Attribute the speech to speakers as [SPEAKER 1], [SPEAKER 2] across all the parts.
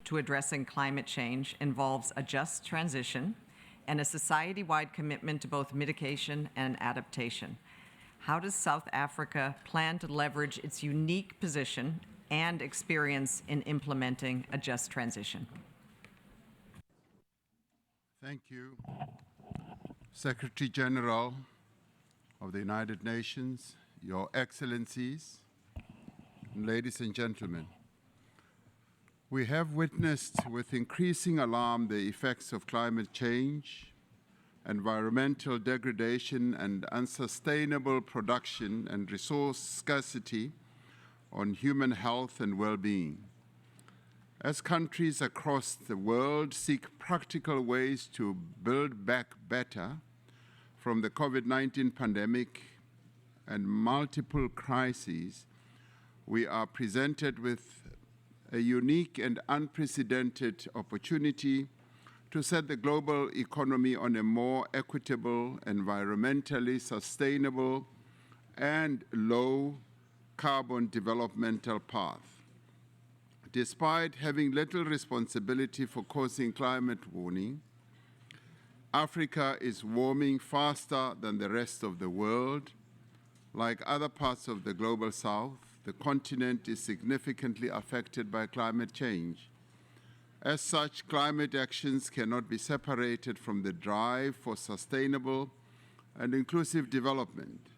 [SPEAKER 1] to addressing climate change involves a just transition and a society-wide commitment to both mitigation and adaptation. How does South Africa plan to leverage its unique position and experience in implementing a just transition?
[SPEAKER 2] Thank you, Secretary General of the United Nations, Your Excellencies, ladies and gentlemen. We have witnessed with increasing alarm the effects of climate change, environmental degradation, and unsustainable production and resource scarcity on human health and well-being. As countries across the world seek practical ways to build back better from the COVID-19 pandemic and multiple crises, we are presented with a unique and unprecedented opportunity to set the global economy on a more equitable, environmentally sustainable, and low-carbon developmental path. Despite having little responsibility for causing climate warming, Africa is warming faster than the rest of the world. Like other parts of the global south, the continent is significantly affected by climate change. As such, climate actions cannot be separated from the drive for sustainable and inclusive development.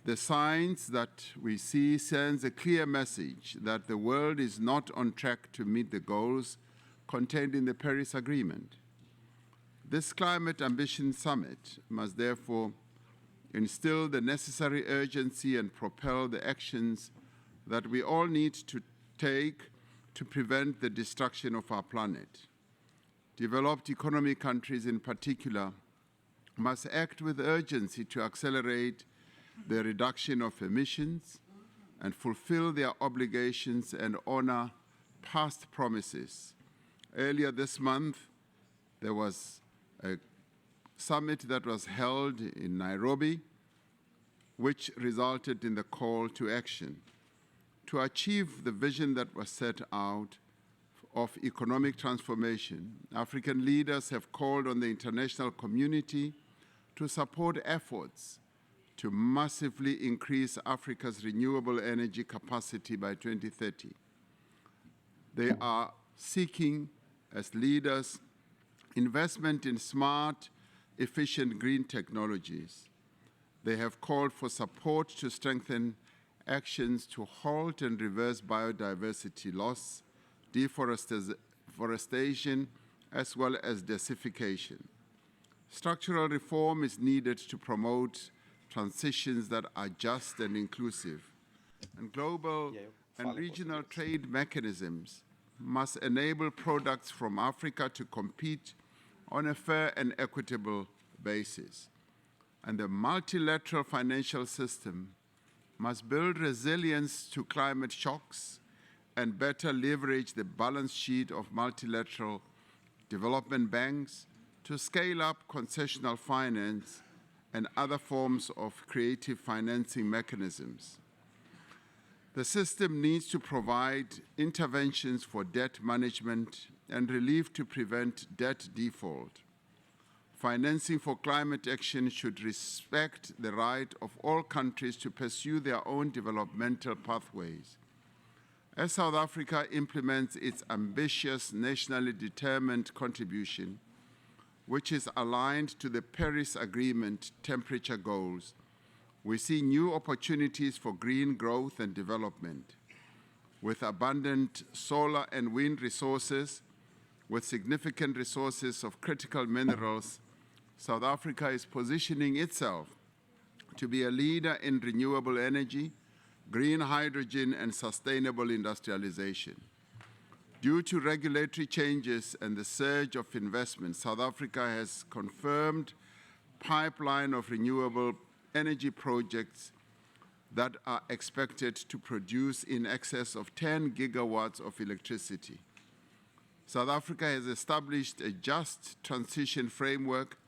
[SPEAKER 2] The science that we see sends a clear message that the world is not on track to meet the goals contained in the Paris Agreement. This Climate Ambition Summit must therefore instill the necessary urgency and propel the actions that we all need to take to prevent the destruction of our planet. Developed economy countries in particular must act with urgency to accelerate the reduction of emissions and fulfill their obligations and honor past promises. Earlier this month, there was a summit that was held in Nairobi, which resulted in the call to action. To achieve the vision that was set out of economic transformation, African leaders have called on the international community to support efforts to massively increase Africa's renewable energy capacity by 2030. They are seeking, as leaders, investment in smart, efficient green technologies. They have called for support to strengthen actions to halt and reverse biodiversity loss, deforestation, as well as desertification. Structural reform is needed to promote transitions that are just and inclusive. And global and regional trade mechanisms must enable products from Africa to compete on a fair and equitable basis. And the multilateral financial system must build resilience to climate shocks and better leverage the balance sheet of multilateral development banks to scale up concessional finance and other forms of creative financing mechanisms. The system needs to provide interventions for debt management and relief to prevent debt default. Financing for climate action should respect the right of all countries to pursue their own developmental pathways. As South Africa implements its ambitious, nationally determined contribution, which is aligned to the Paris Agreement temperature goals, we see new opportunities for green growth and development. With abundant solar and wind resources, with significant resources of critical minerals, South Africa is positioning itself to be a leader in renewable energy, green hydrogen, and sustainable industrialization. Due to regulatory changes and the surge of investment, South Africa has confirmed pipeline of renewable energy projects that are expected to produce in excess of 10 gigawatts of electricity. South Africa has established a just transition framework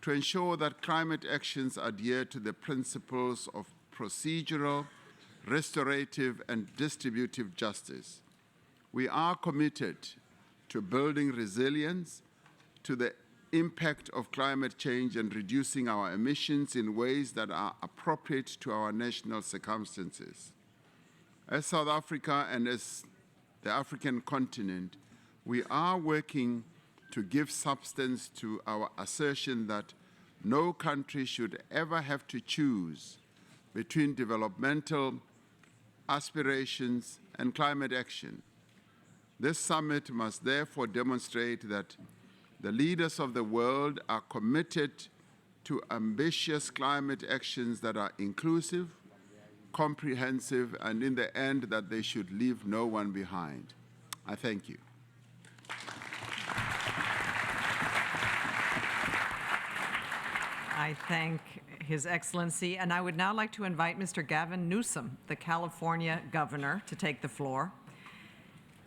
[SPEAKER 2] to ensure that climate actions adhere to the principles of procedural, restorative, and distributive justice. We are committed to building resilience, to the impact of climate change and reducing our emissions in ways that are appropriate to our national circumstances. As South Africa and as the African continent, we are working to give substance to our assertion that no country should ever have to choose between developmental aspirations and climate action. This summit must therefore demonstrate that the leaders of the world are committed to ambitious climate actions that are inclusive, comprehensive, and in the end, that they should leave no one behind. I thank you.
[SPEAKER 1] I thank His Excellency, and I would now like to invite Mr. Gavin Newsom, the California governor, to take the floor.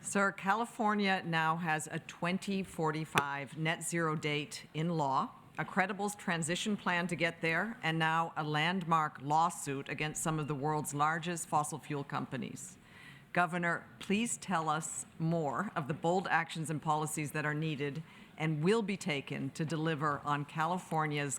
[SPEAKER 1] Sir, California now has a 2045 net zero date in law, a credible transition plan to get there, and now a landmark lawsuit against some of the world's largest fossil fuel companies. Governor, please tell us more of the bold actions and policies that are needed and will be taken to deliver on California's